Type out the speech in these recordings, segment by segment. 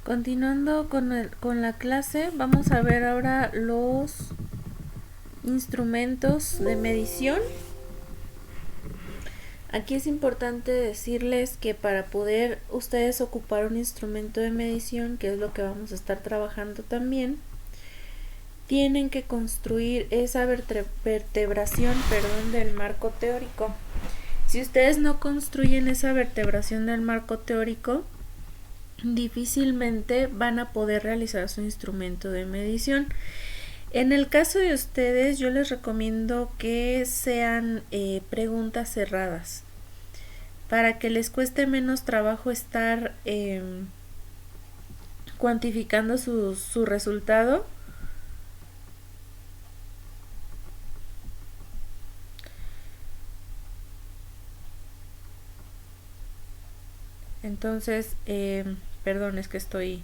Continuando con la clase, vamos a ver ahora los instrumentos de medición. Aquí es importante decirles que para poder ustedes ocupar un instrumento de medición, que es lo que vamos a estar trabajando también, tienen que construir esa vertebración del marco teórico. Si ustedes no construyen esa vertebración del marco teórico, difícilmente van a poder realizar su instrumento de medición. En el caso de ustedes, yo les recomiendo que sean preguntas cerradas para que les cueste menos trabajo estar cuantificando su resultado. Entonces, perdón, es que estoy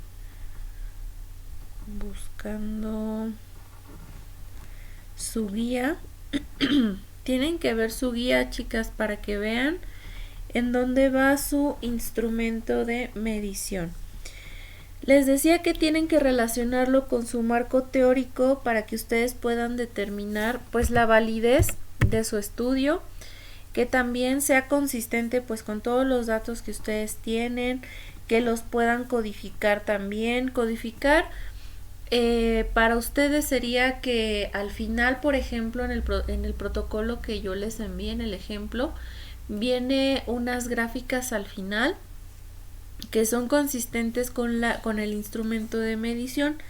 buscando su guía. Tienen que ver su guía, chicas, para que vean en dónde va su instrumento de medición. Les decía que tienen que relacionarlo con su marco teórico para que ustedes puedan determinar pues la validez de su estudio, que también sea consistente pues con todos los datos que ustedes tienen, que los puedan codificar también. Codificar para ustedes sería que al final, por ejemplo, en el protocolo que yo les envié en el ejemplo, viene unas gráficas al final que son consistentes con el instrumento de medición.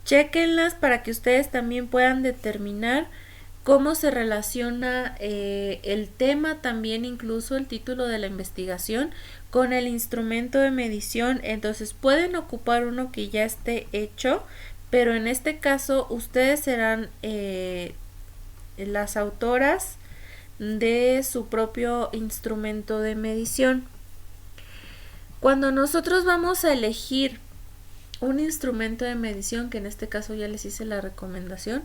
Chéquenlas para que ustedes también puedan determinar cómo se relaciona el tema, también incluso el título de la investigación, con el instrumento de medición. Entonces pueden ocupar uno que ya esté hecho, pero en este caso ustedes serán las autoras de su propio instrumento de medición. Cuando nosotros vamos a elegir un instrumento de medición, que en este caso ya les hice la recomendación,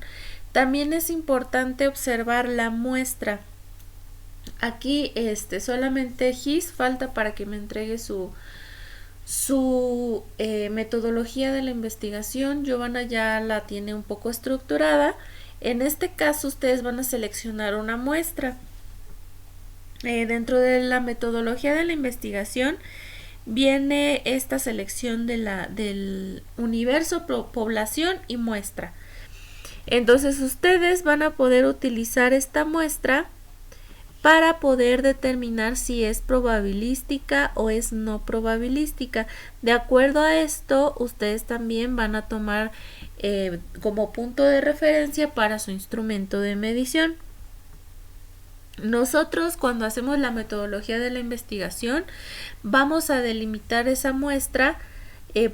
también es importante observar la muestra. Aquí solamente Gis falta para que me entregue su metodología de la investigación. Giovanna ya la tiene un poco estructurada. En este caso ustedes van a seleccionar una muestra. Dentro de la metodología de la investigación viene esta selección del universo, población y muestra. Entonces ustedes van a poder utilizar esta muestra para poder determinar si es probabilística o es no probabilística. De acuerdo a esto, ustedes también van a tomar como punto de referencia para su instrumento de medición. Nosotros, cuando hacemos la metodología de la investigación, vamos a delimitar esa muestra,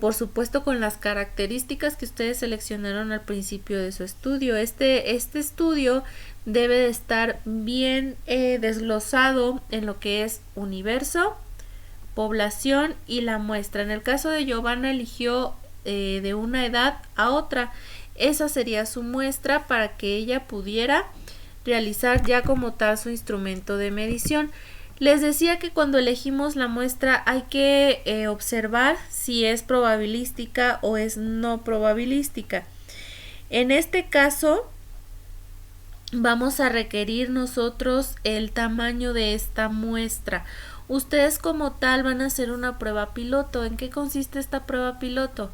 por supuesto con las características que ustedes seleccionaron al principio de su estudio. Este estudio debe de estar bien desglosado en lo que es universo, población y la muestra. En el caso de Giovanna eligió de una edad a otra. Esa sería su muestra para que ella pudiera realizar ya como tal su instrumento de medición. Les decía que cuando elegimos la muestra hay que observar si es probabilística o es no probabilística. En este caso vamos a requerir nosotros el tamaño de esta muestra. Ustedes como tal van a hacer una prueba piloto. ¿En qué consiste esta prueba piloto?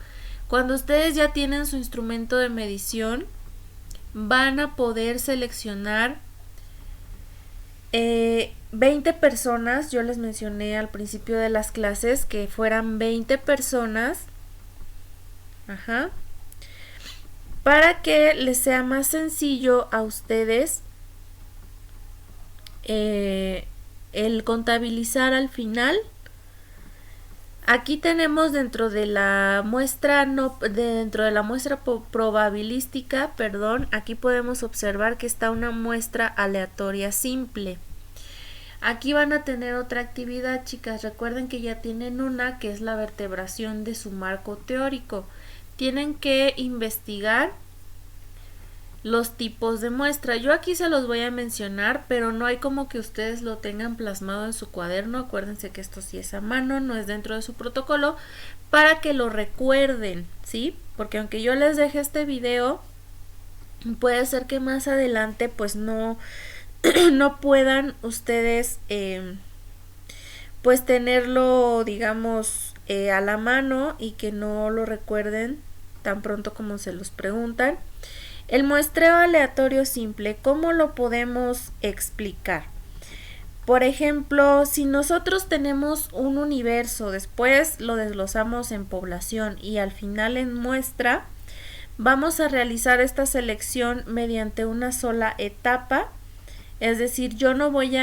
Cuando ustedes ya tienen su instrumento de medición, van a poder seleccionar 20 personas. Yo les mencioné al principio de las clases que fueran 20 personas. Para que les sea más sencillo a ustedes el contabilizar al final. Aquí tenemos dentro de la muestra probabilística, aquí podemos observar que está una muestra aleatoria simple. Aquí van a tener otra actividad, chicas. Recuerden que ya tienen una que es la vertebración de su marco teórico. Tienen que investigar los tipos de muestra. Yo aquí se los voy a mencionar, pero no hay como que ustedes lo tengan plasmado en su cuaderno. Acuérdense que esto sí es a mano, no es dentro de su protocolo, para que lo recuerden, ¿sí? Porque aunque yo les deje este video, puede ser que más adelante pues no no puedan ustedes pues tenerlo, digamos, a la mano y que no lo recuerden tan pronto como se los preguntan. El muestreo aleatorio simple, ¿cómo lo podemos explicar? Por ejemplo, si nosotros tenemos un universo, después lo desglosamos en población y al final en muestra, vamos a realizar esta selección mediante una sola etapa. Es decir, yo no voy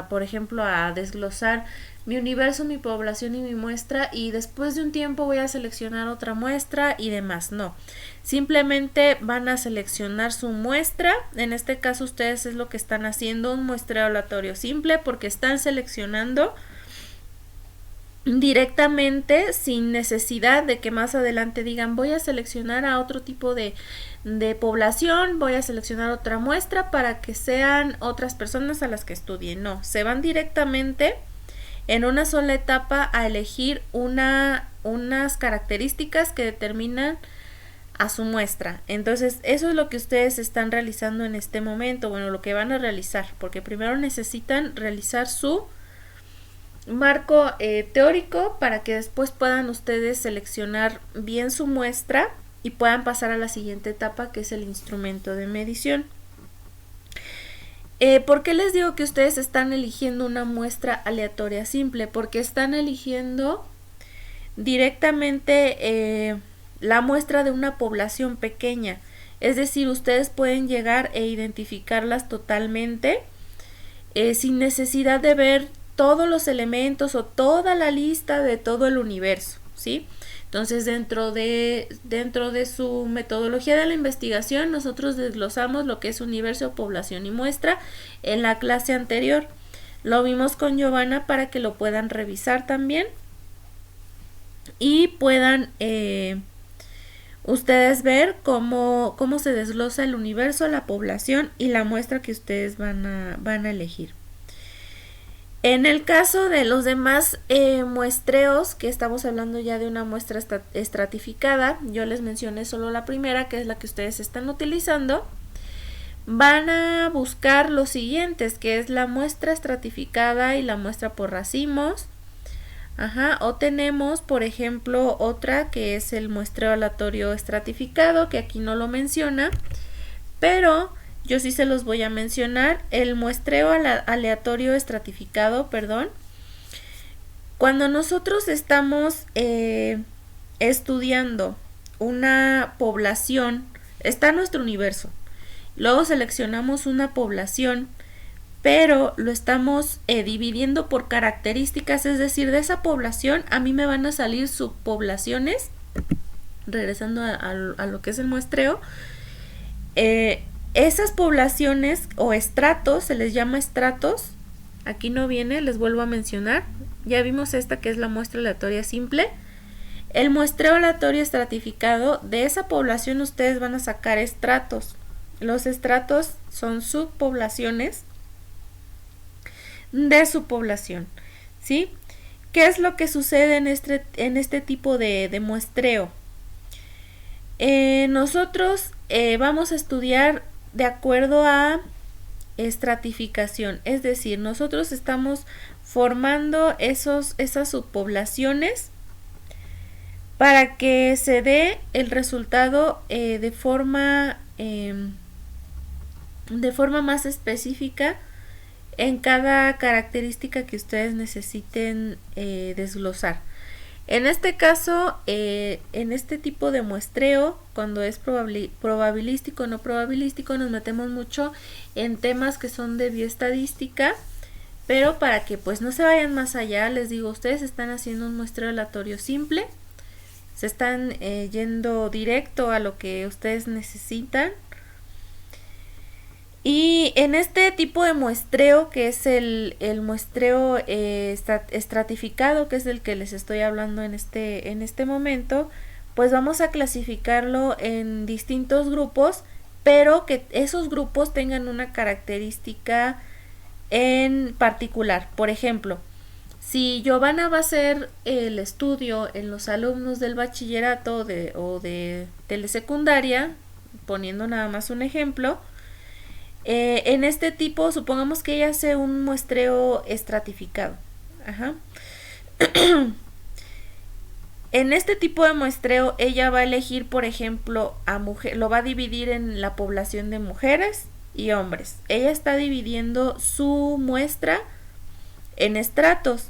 por ejemplo, a desglosar mi universo, mi población y mi muestra y después de un tiempo voy a seleccionar otra muestra y demás. No, simplemente van a seleccionar su muestra. En este caso ustedes es lo que están haciendo, un muestreo aleatorio simple, porque están seleccionando directamente sin necesidad de que más adelante digan voy a seleccionar a otro tipo de población, voy a seleccionar otra muestra para que sean otras personas a las que estudien. No, se van directamente en una sola etapa a elegir unas características que determinan a su muestra. Entonces eso es lo que ustedes están realizando en este momento, bueno, lo que van a realizar, porque primero necesitan realizar su marco teórico para que después puedan ustedes seleccionar bien su muestra y puedan pasar a la siguiente etapa, que es el instrumento de medición. ¿Por qué les digo que ustedes están eligiendo una muestra aleatoria simple? Porque están eligiendo directamente la muestra de una población pequeña. Es decir, ustedes pueden llegar e identificarlas totalmente sin necesidad de ver todos los elementos o toda la lista de todo el universo, ¿sí? Entonces, dentro de su metodología de la investigación, nosotros desglosamos lo que es universo, población y muestra en la clase anterior. Lo vimos con Giovanna para que lo puedan revisar también y puedan ustedes ver cómo se desglosa el universo, la población y la muestra que ustedes van a elegir. En el caso de los demás muestreos, que estamos hablando ya de una muestra estratificada, yo les mencioné solo la primera, que es la que ustedes están utilizando, van a buscar los siguientes, que es la muestra estratificada y la muestra por racimos. O tenemos, por ejemplo, otra que es el muestreo aleatorio estratificado, que aquí no lo menciona, pero yo sí se los voy a mencionar. El muestreo aleatorio estratificado, cuando nosotros estamos estudiando una población, está nuestro universo, luego seleccionamos una población, pero lo estamos dividiendo por características, es decir, de esa población a mí me van a salir subpoblaciones, regresando a lo que es el muestreo. Esas poblaciones o estratos, se les llama estratos, aquí no viene, les vuelvo a mencionar, ya vimos esta que es la muestra aleatoria simple. El muestreo aleatorio estratificado, de esa población ustedes van a sacar estratos. Los estratos son subpoblaciones de su población, ¿sí? ¿Qué es lo que sucede en este tipo de muestreo? Nosotros vamos a estudiar de acuerdo a estratificación, es decir, nosotros estamos formando esas subpoblaciones para que se dé el resultado de forma más específica en cada característica que ustedes necesiten desglosar. En este caso, en este tipo de muestreo, cuando es probabilístico o no probabilístico, nos metemos mucho en temas que son de bioestadística, pero para que pues no se vayan más allá, les digo, ustedes están haciendo un muestreo aleatorio simple, se están yendo directo a lo que ustedes necesitan. Y en este tipo de muestreo, que es el muestreo estratificado, que es del que les estoy hablando en este momento, pues vamos a clasificarlo en distintos grupos, pero que esos grupos tengan una característica en particular. Por ejemplo, si Giovanna va a hacer el estudio en los alumnos del bachillerato o de telesecundaria, poniendo nada más un ejemplo, en este tipo, supongamos que ella hace un muestreo estratificado. Ajá. En este tipo de muestreo, ella va a elegir, por ejemplo, lo va a dividir en la población de mujeres y hombres. Ella está dividiendo su muestra en estratos.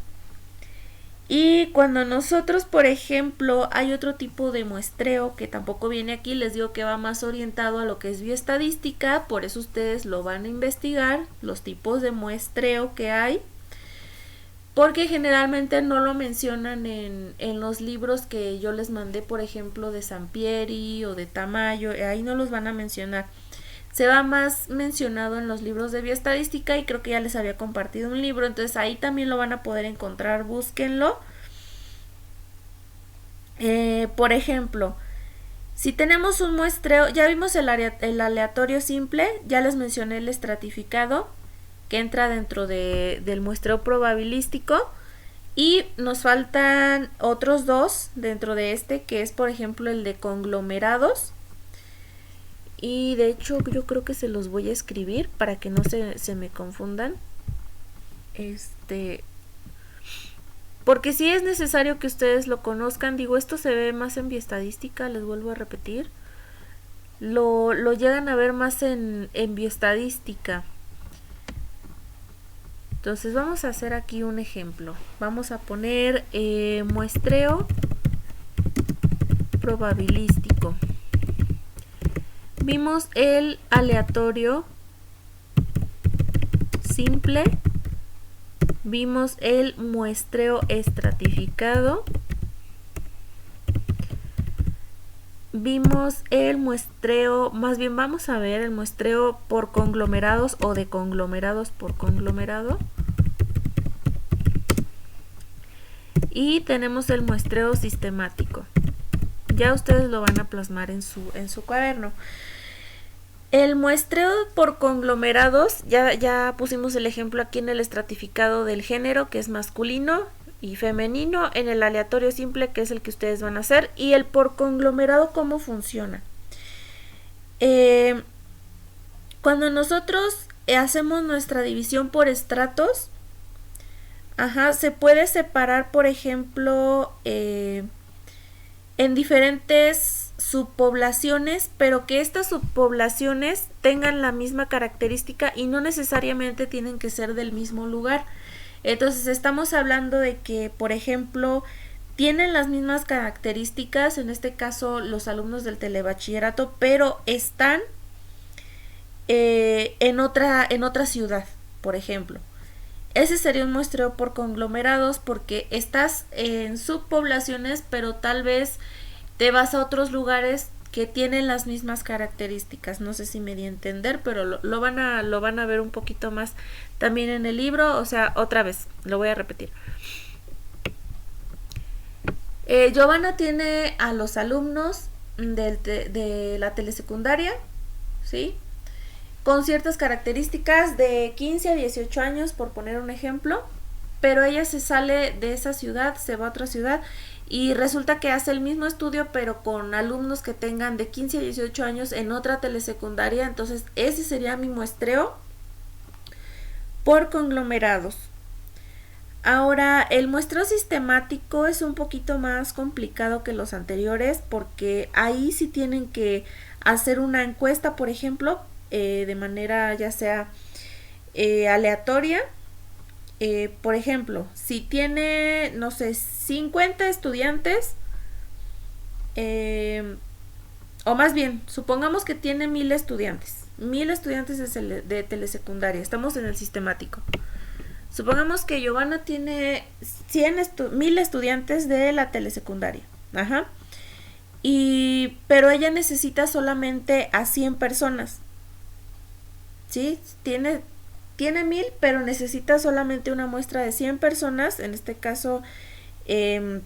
Y cuando nosotros, por ejemplo, hay otro tipo de muestreo que tampoco viene aquí, les digo que va más orientado a lo que es bioestadística, por eso ustedes lo van a investigar, los tipos de muestreo que hay, porque generalmente no lo mencionan en los libros que yo les mandé, por ejemplo, de Sampieri o de Tamayo, ahí no los van a mencionar. Se va más mencionado en los libros de bioestadística y creo que ya les había compartido un libro, entonces ahí también lo van a poder encontrar, búsquenlo. Por ejemplo, si tenemos un muestreo, ya vimos el aleatorio simple, ya les mencioné el estratificado, que entra dentro del muestreo probabilístico, y nos faltan otros dos dentro de este, que es por ejemplo el de conglomerados. Y de hecho yo creo que se los voy a escribir para que no se me confundan. Porque sí es necesario que ustedes lo conozcan. Digo, esto se ve más en bioestadística, les vuelvo a repetir. Lo llegan a ver más en bioestadística. Entonces vamos a hacer aquí un ejemplo. Vamos a poner muestreo probabilístico. Vimos el aleatorio simple, vimos el muestreo estratificado, vimos el muestreo, más bien vamos a ver el muestreo por conglomerados o de conglomerados por conglomerado, y tenemos el muestreo sistemático. Ya ustedes lo van a plasmar en su cuaderno. El muestreo por conglomerados, ya pusimos el ejemplo aquí en el estratificado del género, que es masculino y femenino, en el aleatorio simple, que es el que ustedes van a hacer, y el por conglomerado, ¿cómo funciona? Cuando nosotros hacemos nuestra división por estratos, se puede separar, por ejemplo, en diferentes subpoblaciones, pero que estas subpoblaciones tengan la misma característica y no necesariamente tienen que ser del mismo lugar. Entonces estamos hablando de que, por ejemplo, tienen las mismas características, en este caso los alumnos del telebachillerato, pero están en otra ciudad, por ejemplo. Ese sería un muestreo por conglomerados, porque estás en subpoblaciones, pero tal vez te vas a otros lugares que tienen las mismas características. No sé si me di a entender, pero lo van a ver un poquito más también en el libro. O sea, otra vez, lo voy a repetir. Giovanna tiene a los alumnos de la telesecundaria, ¿sí? Con ciertas características de 15 a 18 años, por poner un ejemplo, pero ella se sale de esa ciudad, se va a otra ciudad y resulta que hace el mismo estudio pero con alumnos que tengan de 15 a 18 años en otra telesecundaria. Entonces ese sería mi muestreo por conglomerados. Ahora, el muestreo sistemático es un poquito más complicado que los anteriores, porque ahí sí tienen que hacer una encuesta, por ejemplo, de manera ya sea aleatoria. Por ejemplo, si tiene, no sé, 50 estudiantes, o más bien, supongamos que tiene 1000 estudiantes. 1000 estudiantes de telesecundaria, estamos en el sistemático. Supongamos que Giovanna tiene 1000 estudiantes de la telesecundaria. Pero ella necesita solamente a 100 personas. ¿Sí? Tiene 1000, pero necesita solamente una muestra de 100 personas. En este caso, tienen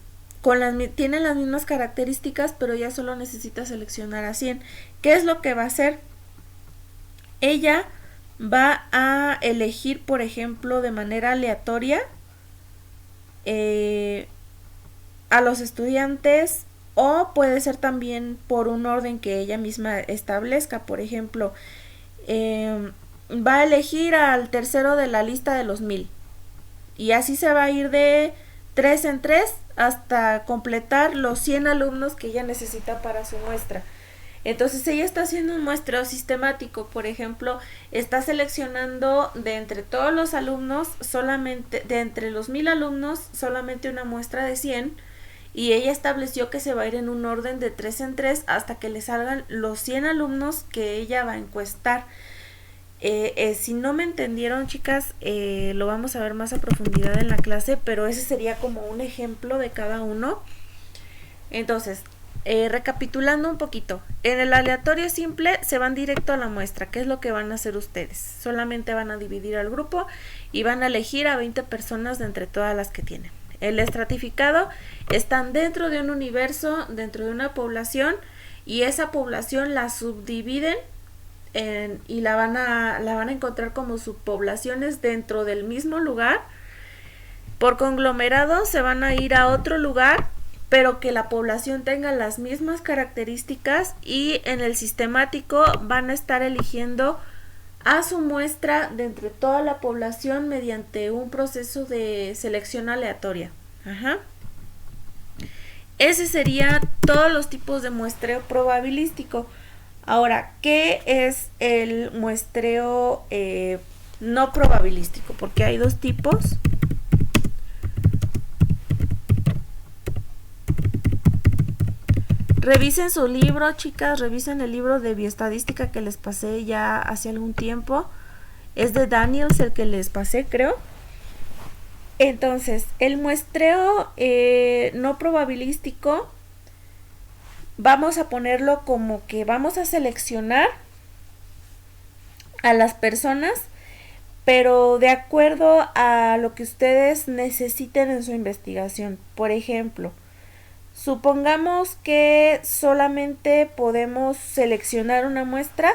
las mismas características, pero ya solo necesita seleccionar a 100. ¿Qué es lo que va a hacer? ella va a elegir, por ejemplo, de manera aleatoria a los estudiantes, o puede ser también por un orden que ella misma establezca. Por ejemplo, va a elegir al tercero de la lista de los 1000 y así se va a ir de 3 en 3 hasta completar los 100 alumnos que ella necesita para su muestra. Entonces ella está haciendo un muestreo sistemático. Por ejemplo, está seleccionando de entre todos los alumnos, solamente de entre los 1000 alumnos, solamente una muestra de 100, y ella estableció que se va a ir en un orden de 3 en 3 hasta que le salgan los 100 alumnos que ella va a encuestar. Si no me entendieron, chicas, lo vamos a ver más a profundidad en la clase, pero ese sería como un ejemplo de cada uno. Entonces, recapitulando un poquito, en el aleatorio simple se van directo a la muestra. ¿Qué es lo que van a hacer ustedes? Solamente van a dividir al grupo y van a elegir a 20 personas de entre todas las que tienen. El estratificado están dentro de un universo, dentro de una población, y esa población la subdividen y la van a encontrar como subpoblaciones dentro del mismo lugar. Por conglomerado se van a ir a otro lugar, pero que la población tenga las mismas características, y en el sistemático van a estar eligiendo a su muestra de entre toda la población mediante un proceso de selección aleatoria. Ese sería todos los tipos de muestreo probabilístico. Ahora, ¿qué es el muestreo no probabilístico? Porque hay dos tipos. Revisen su libro, chicas, revisen el libro de bioestadística que les pasé ya hace algún tiempo. Es de Daniels el que les pasé, creo. Entonces, el muestreo no probabilístico, vamos a ponerlo como que vamos a seleccionar a las personas, pero de acuerdo a lo que ustedes necesiten en su investigación. Por ejemplo, supongamos que solamente podemos seleccionar una muestra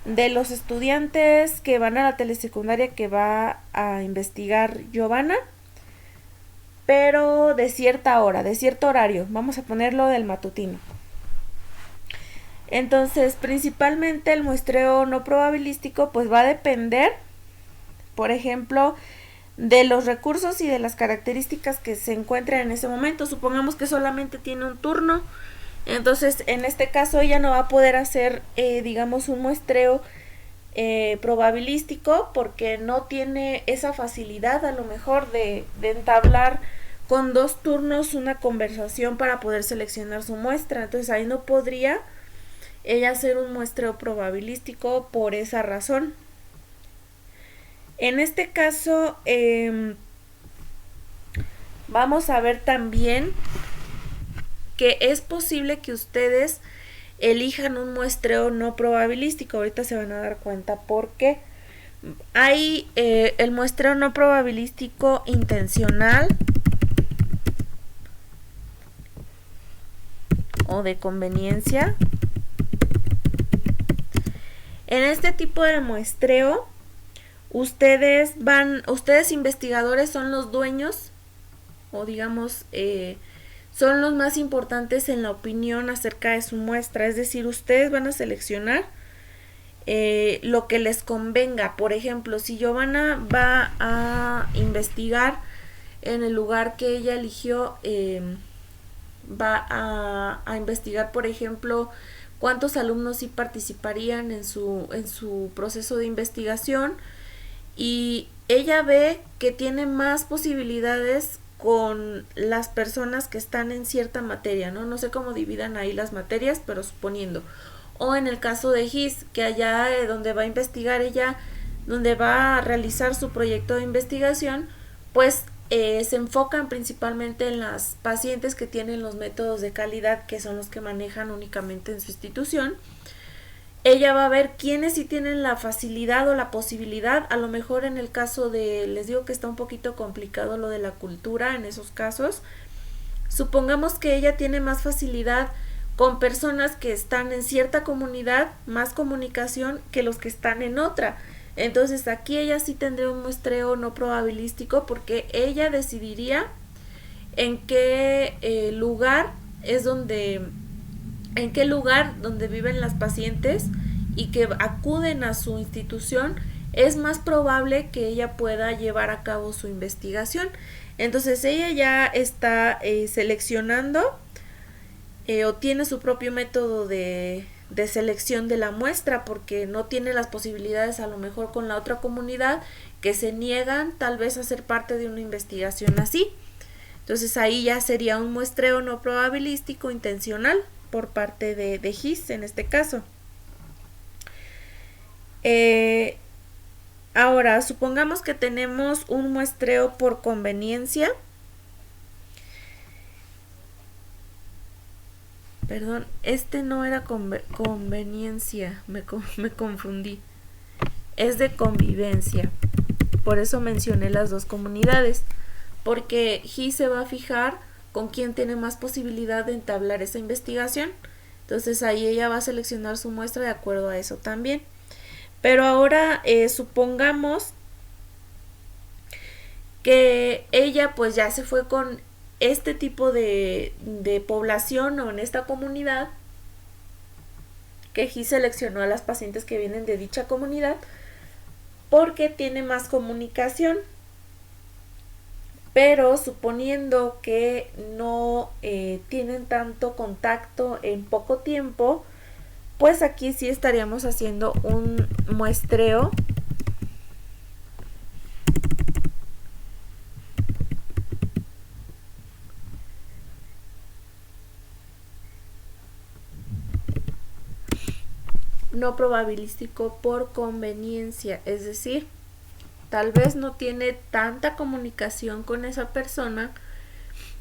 de los estudiantes que van a la telesecundaria que va a investigar Giovanna, pero de cierta hora, de cierto horario. Vamos a ponerlo del matutino. Entonces, principalmente el muestreo no probabilístico pues va a depender, por ejemplo, de los recursos y de las características que se encuentran en ese momento. Supongamos que solamente tiene un turno, entonces en este caso ella no va a poder hacer digamos un muestreo probabilístico, porque no tiene esa facilidad a lo mejor de entablar con 2 turnos una conversación para poder seleccionar su muestra. Entonces ahí no podría ella hacer un muestreo probabilístico por esa razón. En este caso vamos a ver también que es posible que ustedes elijan un muestreo no probabilístico. Ahorita se van a dar cuenta por qué. Hay el muestreo no probabilístico intencional o de conveniencia. En este tipo de muestreo, ustedes investigadores son los dueños, o digamos son los más importantes en la opinión acerca de su muestra. Es decir, ustedes van a seleccionar lo que les convenga. Por ejemplo, si Giovanna va a investigar en el lugar que ella eligió, va a investigar, por ejemplo, cuántos alumnos sí participarían en su proceso de investigación, y ella ve que tiene más posibilidades con las personas que están en cierta materia, no sé cómo dividan ahí las materias, pero suponiendo, o en el caso de GIS, que allá donde va a investigar ella, donde va a realizar su proyecto de investigación, pues se enfocan principalmente en las pacientes que tienen los métodos de calidad, que son los que manejan únicamente en su institución. Ella va a ver quiénes sí tienen la facilidad o la posibilidad. A lo mejor en el caso de, les digo que está un poquito complicado lo de la cultura en esos casos. Supongamos que ella tiene más facilidad con personas que están en cierta comunidad más comunicación que los que están en otra. Entonces aquí ella sí tendría un muestreo no probabilístico porque ella decidiría en qué lugar es donde, en qué lugar donde viven las pacientes y que acuden a su institución es más probable que ella pueda llevar a cabo su investigación. Entonces ella ya está seleccionando o tiene su propio método de selección de la muestra porque no tiene las posibilidades a lo mejor con la otra comunidad que se niegan tal vez a ser parte de una investigación así. Entonces ahí ya sería un muestreo no probabilístico intencional por parte de Hiss en este caso. Ahora, supongamos que tenemos un muestreo por conveniencia. Perdón, este no era conveniencia, me confundí. Es de convivencia. Por eso mencioné las dos comunidades. Porque Hiss se va a fijar con quién tiene más posibilidad de entablar esa investigación. Entonces ahí ella va a seleccionar su muestra de acuerdo a eso también. Pero ahora supongamos que ella pues ya se fue con este tipo de población o en esta comunidad, que Hiss seleccionó a las pacientes que vienen de dicha comunidad porque tiene más comunicación. Pero suponiendo que no tienen tanto contacto en poco tiempo, pues aquí sí estaríamos haciendo un muestreo no probabilístico por conveniencia, es decir, tal vez no tiene tanta comunicación con esa persona,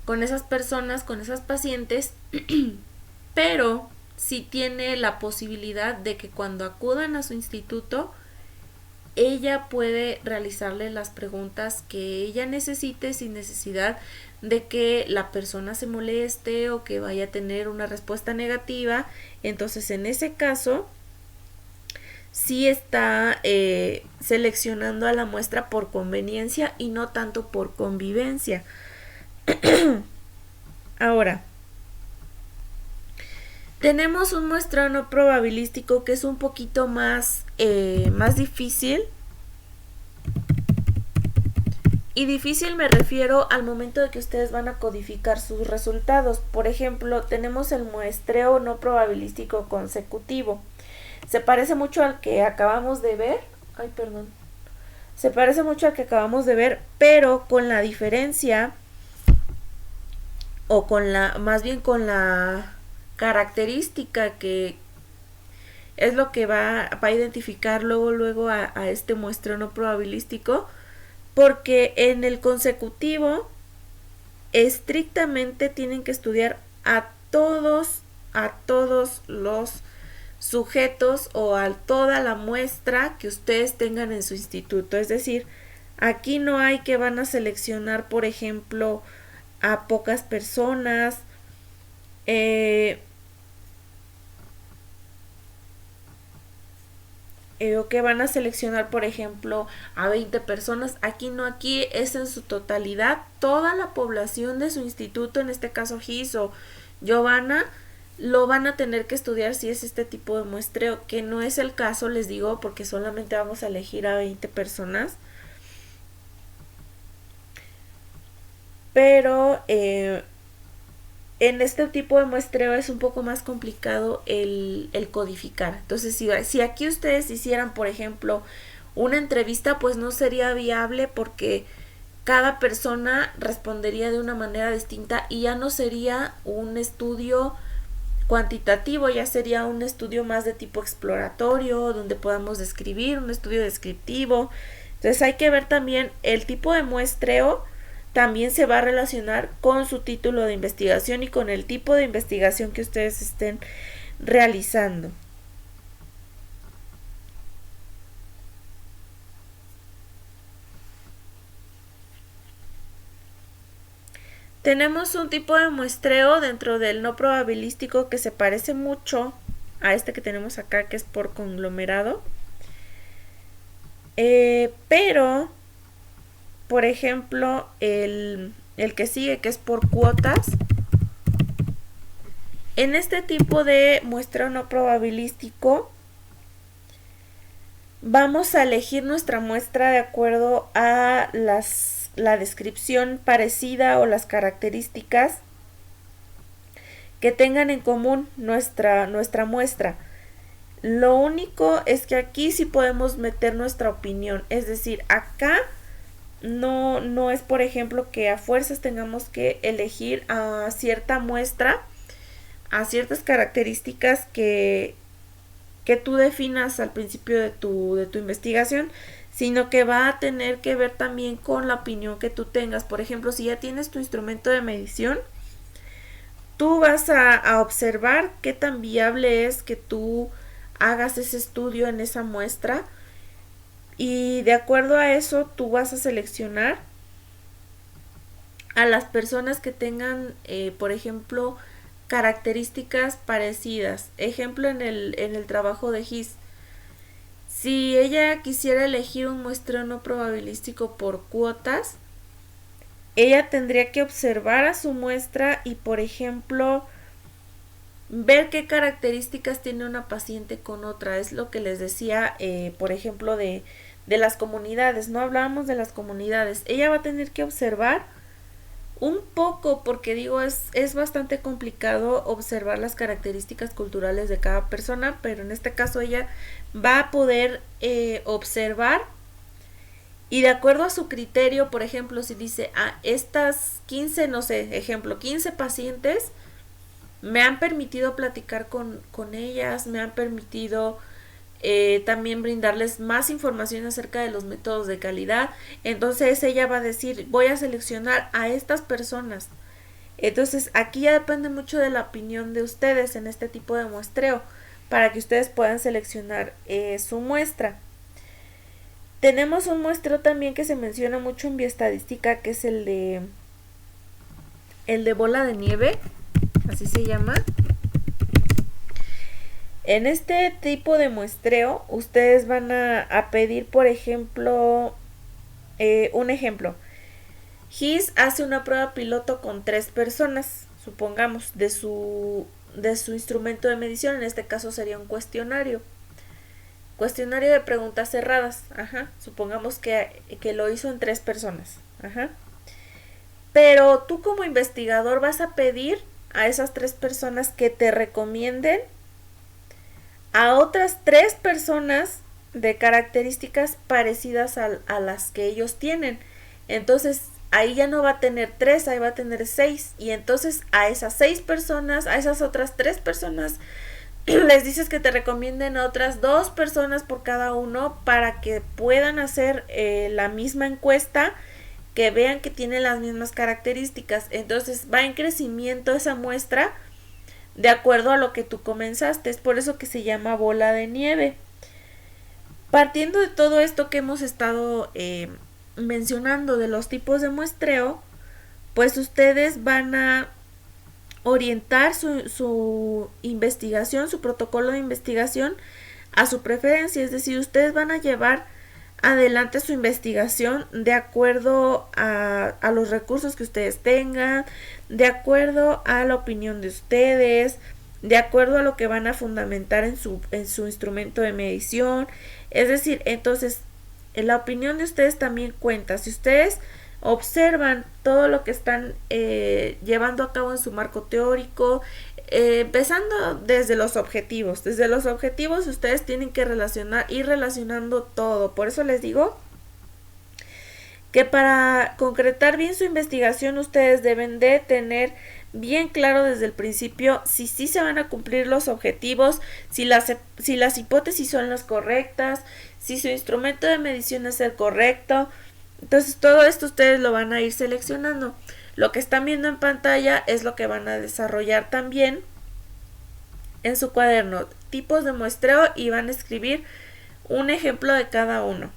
con esas personas, con esas pacientes, pero sí tiene la posibilidad de que cuando acudan a su instituto, ella puede realizarle las preguntas que ella necesite sin necesidad de que la persona se moleste o que vaya a tener una respuesta negativa. Entonces, en ese caso, sí está seleccionando a la muestra por conveniencia y no tanto por convivencia. Ahora, tenemos un muestreo no probabilístico que es un poquito más difícil. Y difícil me refiero al momento de que ustedes van a codificar sus resultados. Por ejemplo, tenemos el muestreo no probabilístico consecutivo. Se parece mucho al que acabamos de ver. Se parece mucho al que acabamos de ver, pero con la diferencia, o más bien con la característica que es lo que va a identificar luego a este muestreo no probabilístico, porque en el consecutivo estrictamente tienen que estudiar a todos los sujetos o a toda la muestra que ustedes tengan en su instituto. Es decir, aquí no hay que van a seleccionar, por ejemplo, a pocas personas, o que van a seleccionar, por ejemplo, a 20 personas. Aquí no, aquí es en su totalidad toda la población de su instituto, en este caso Hiss o Giovanna, lo van a tener que estudiar si es este tipo de muestreo, que no es el caso, les digo, porque solamente vamos a elegir a 20 personas. Pero en este tipo de muestreo es un poco más complicado el codificar. Entonces, si aquí ustedes hicieran, por ejemplo, una entrevista, pues no sería viable porque cada persona respondería de una manera distinta y ya no sería un estudio cuantitativo, ya sería un estudio más de tipo exploratorio, donde podamos describir, un estudio descriptivo. Entonces hay que ver también el tipo de muestreo, también se va a relacionar con su título de investigación y con el tipo de investigación que ustedes estén realizando. Tenemos un tipo de muestreo dentro del no probabilístico que se parece mucho a este que tenemos acá, que es por conglomerado. Pero, por ejemplo, el que sigue, que es por cuotas, en este tipo de muestreo no probabilístico vamos a elegir nuestra muestra de acuerdo a la descripción parecida o las características que tengan en común nuestra muestra. Lo único es que aquí sí podemos meter nuestra opinión, es decir, acá no es, por ejemplo, que a fuerzas tengamos que elegir a cierta muestra, a ciertas características que tú definas al principio de tu investigación, sino que va a tener que ver también con la opinión que tú tengas. Por ejemplo, si ya tienes tu instrumento de medición, tú vas a observar qué tan viable es que tú hagas ese estudio en esa muestra, y de acuerdo a eso tú vas a seleccionar a las personas que tengan, por ejemplo, características parecidas. Ejemplo, en el trabajo de His. Si ella quisiera elegir un muestreo no probabilístico por cuotas, ella tendría que observar a su muestra y, por ejemplo, ver qué características tiene una paciente con otra. Es lo que les decía, por ejemplo, de las comunidades. No hablábamos de las comunidades. Ella va a tener que observar un poco, porque digo, es bastante complicado observar las características culturales de cada persona, pero en este caso ella va a poder observar, y de acuerdo a su criterio, por ejemplo, si dice, estas 15, no sé, ejemplo, 15 pacientes me han permitido platicar con ellas, me han permitido también brindarles más información acerca de los métodos de calidad. Entonces ella va a decir, voy a seleccionar a estas personas. Entonces aquí ya depende mucho de la opinión de ustedes en este tipo de muestreo, para que ustedes puedan seleccionar su muestra. Tenemos un muestreo también que se menciona mucho en bioestadística, que es el de bola de nieve, así se llama. En este tipo de muestreo, ustedes van a pedir, por ejemplo, un ejemplo. His hace una prueba piloto con 3 personas, supongamos, de su instrumento de medición. En este caso sería un cuestionario. Cuestionario de preguntas cerradas. Supongamos que lo hizo en 3 personas. Pero tú como investigador vas a pedir a esas 3 personas que te recomienden a otras 3 personas de características parecidas a las que ellos tienen. Entonces ahí ya no va a tener 3, ahí va a tener 6. Y entonces a esas 6 personas, a esas otras 3 personas, les dices que te recomienden a otras 2 personas por cada uno, para que puedan hacer la misma encuesta, que vean que tienen las mismas características. Entonces va en crecimiento esa muestra de acuerdo a lo que tú comenzaste. Es por eso que se llama bola de nieve. Partiendo de todo esto que hemos estado mencionando de los tipos de muestreo, pues ustedes van a orientar su investigación, su protocolo de investigación a su preferencia. Es decir, ustedes van a llevar adelante su investigación de acuerdo a los recursos que ustedes tengan, de acuerdo a la opinión de ustedes, de acuerdo a lo que van a fundamentar en su instrumento de medición. Es decir, entonces la opinión de ustedes también cuenta. Si ustedes observan todo lo que están llevando a cabo en su marco teórico, empezando desde los objetivos. Desde los objetivos ustedes tienen que ir relacionando todo. Por eso les digo que para concretar bien su investigación, ustedes deben de tener bien claro desde el principio si sí se van a cumplir los objetivos, si las hipótesis son las correctas, si su instrumento de medición es el correcto. Entonces todo esto ustedes lo van a ir seleccionando. Lo que están viendo en pantalla es lo que van a desarrollar también en su cuaderno. Tipos de muestreo, y van a escribir un ejemplo de cada uno.